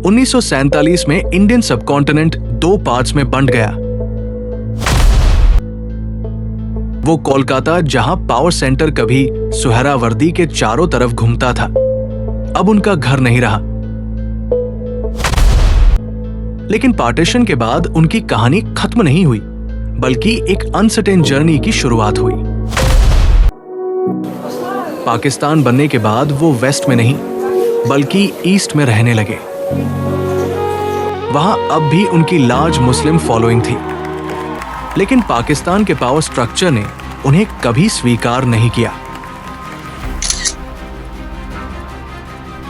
1947 में Indian subcontinent दो parts में बंट गया। वो कोलकाता, जहां पावर सेंटर कभी सुहरावर्दी के चारों तरफ घूमता था, अब उनका घर नहीं रहा। लेकिन पार्टीशन के बाद उनकी कहानी खत्म नहीं हुई, बल्कि एक अनसर्टेन जर्नी की शुरुआत हुई। पाकिस्तान बनने के बाद वो वेस्ट में नहीं, बल्कि ईस्ट में रहने लगे। वहां अब भी उनकी लार्ज मुस्लिम फॉलोइंग थी, लेकिन पाकिस्तान के पावर स्ट्रक्चर ने उन्हें कभी स्वीकार नहीं किया,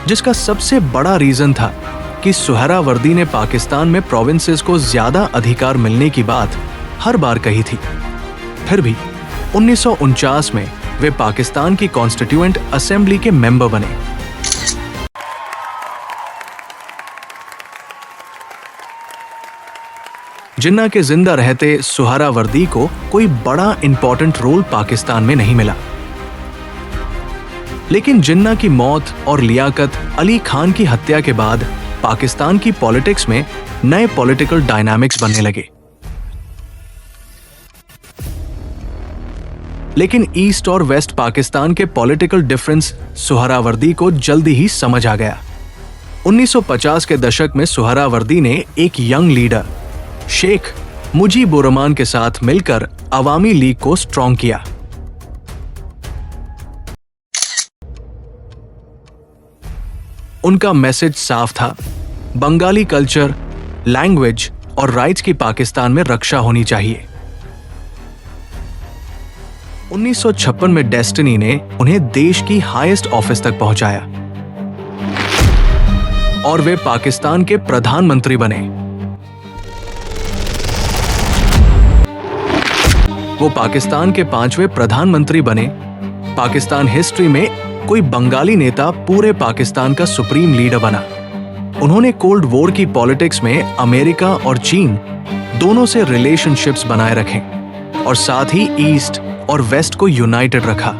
जिसका सबसे बड़ा रीजन था कि सुहरावर्दी ने पाकिस्तान में प्रोविंसेस को ज्यादा अधिकार मिलने की बात हर बार कही थी। फिर भी 1949 में वे पाकिस्तान की कॉन्स्टिट्यूएंट असेंबली के मेंबर बने। जिन्ना के जिंदा रहते सुहरावर्दी को कोई बड़ा इंपॉर्टेंट रोल पाकिस्तान में नहीं मिला, लेकिन जिन्ना की मौत और लियाकत अली खान की हत्या के बाद पाकिस्तान की पॉलिटिक्स में नए पॉलिटिकल डायनामिक्स बनने लगे। लेकिन ईस्ट और वेस्ट पाकिस्तान के पॉलिटिकल डिफरेंस सुहरावर्दी को जल्दी ही समझ आ गया। 1950 के दशक में सुहरावर्दी ने एक यंग लीडर शेख मुजीबुर रहमान के साथ मिलकर अवामी लीग को स्ट्रॉन्ग किया। उनका मैसेज साफ था, बंगाली कल्चर, लैंग्वेज और राइट्स की पाकिस्तान में रक्षा होनी चाहिए। 1956 में डेस्टिनी ने उन्हें देश की हाईएस्ट ऑफिस तक पहुंचाया और वे पाकिस्तान के प्रधानमंत्री बने। वो पाकिस्तान के 5वें प्रधानमंत्री बने। पाकिस्तान हिस्ट्री में कोई बंगाली नेता पूरे पाकिस्तान का सुप्रीम लीडर बना। उन्होंने कोल्ड वॉर की पॉलिटिक्स में अमेरिका और चीन दोनों से रिलेशनशिप्स बनाए रखे और साथ ही ईस्ट और वेस्ट को यूनाइटेड रखा।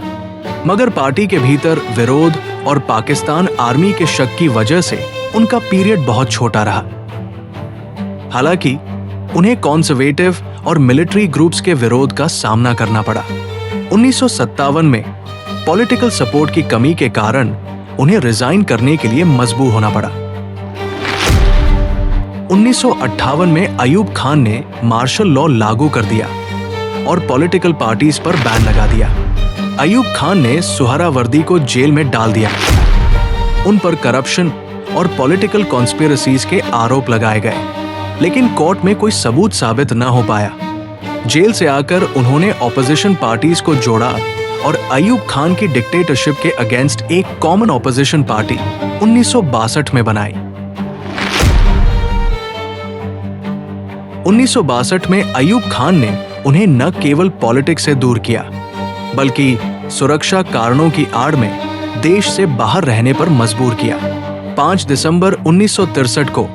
मगर पार्टी के भीतर विरोध और पाकिस्तान आर्मी के शक की वजह से उनका पीरियड बहुत छोटा रहा। हालांकि उन्हें कॉन्जर्वेटिव और मिलिट्री ग्रुप्स के विरोध का सामना करना पड़ा। 1957 में पॉलिटिकल सपोर्ट की कमी के कारण उन्हें रिजाइन करने के लिए मजबूर होना पड़ा। 1958 में अयूब खान ने मार्शल लॉ लागू कर दिया और पॉलिटिकल पार्टीज पर बैन लगा दिया। अयूब खान ने सुहरावर्दी को जेल में डाल दिया। उन पर करप्शन और पॉलिटिकल कॉन्स्पिरेसीज के आरोप लगाए गए, लेकिन कोर्ट में कोई सबूत साबित न हो पाया। जेल से आकर उन्होंने ऑपोजिशन पार्टीज को जोड़ा और अयूब खान की डिक्टेटरशिप के अगेंस्ट एक कॉमन ऑपोजिशन पार्टी 1962 में बनाई। 1962 में अयूब खान ने उन्हें न केवल पॉलिटिक्स से दूर किया, बल्कि सुरक्षा कारणों की आड़ में देश से बाहर रहने पर मजबूर किया। 5 दिसंबर 1963 को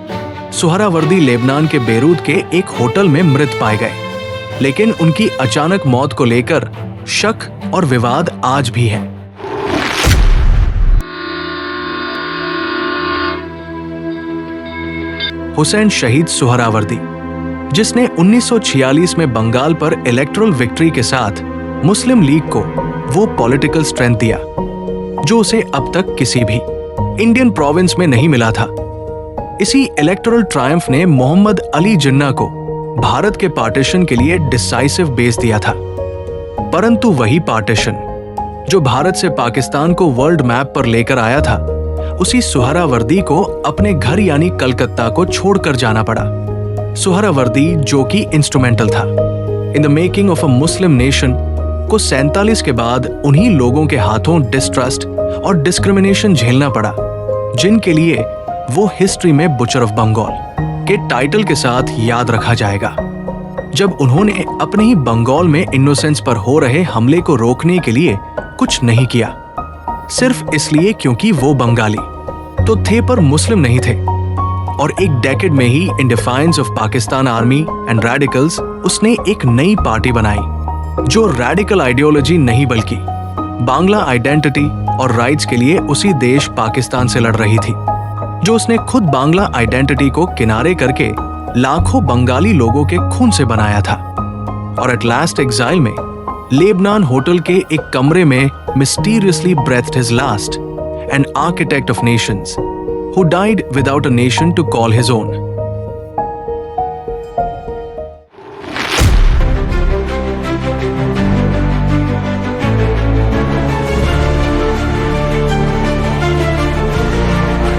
सुहरावर्दी लेबनान के बेरूत के एक होटल में मृत पाए गए, लेकिन उनकी अचानक मौत को लेकर शक और विवाद आज भी है। हुसैन शहीद सुहरावर्दी, जिसने 1946 में बंगाल पर इलेक्टोरल विक्ट्री के साथ मुस्लिम लीग को वो पॉलिटिकल स्ट्रेंथ दिया जो उसे अब तक किसी भी इंडियन प्रोविंस में नहीं मिला था। इसी इलेक्टोरल ट्रायम्फ ने मोहम्मद अली जिन्ना को भारत के पार्टीशन के लिए डिसाइसिव बेस दिया था। परंतु वही पार्टीशन जो भारत से पाकिस्तान को वर्ल्ड मैप पर लेकर आया था, उसी सुहरावर्दी को अपने घर यानी कलकत्ता को छोड़कर जाना पड़ा। सुहरावर्दी, जो कि इंस्ट्रूमेंटल था in the making of a Muslim nation, को 47 के बाद उन्हीं लोगों के हाथों डिस्ट्रस्ट और डिस्क्रिमिनेशन झेलना पड़ा जिनके लिए वो हिस्ट्री में बुचर ऑफ बंगाल के टाइटल के साथ याद रखा जाएगा। जब उन्होंने अपने ही बंगाल में इनोसेंस पर हो रहे हमले को रोकने के लिए कुछ नहीं किया, सिर्फ इसलिए क्योंकि वो बंगाली तो थे पर मुस्लिम नहीं थे। और एक डेकेड में ही in defiance of Pakistan army and radicals उसने एक नई पार्टी बनाई जो रेडिकल आइडियोलॉजी नहीं बल्कि बांग्ला आइडेंटिटी और राइट्स के लिए उसी देश पाकिस्तान से लड़ रही थी। जो उसने खुद बांग्ला आइडेंटिटी को किनारे करके लाखों बंगाली लोगों के खून से बनाया था, और एट लास्ट एग्जाइल में लेबनान होटल के एक कमरे में mysteriously breathed his last, an architect of nations who died without a nation to call his own.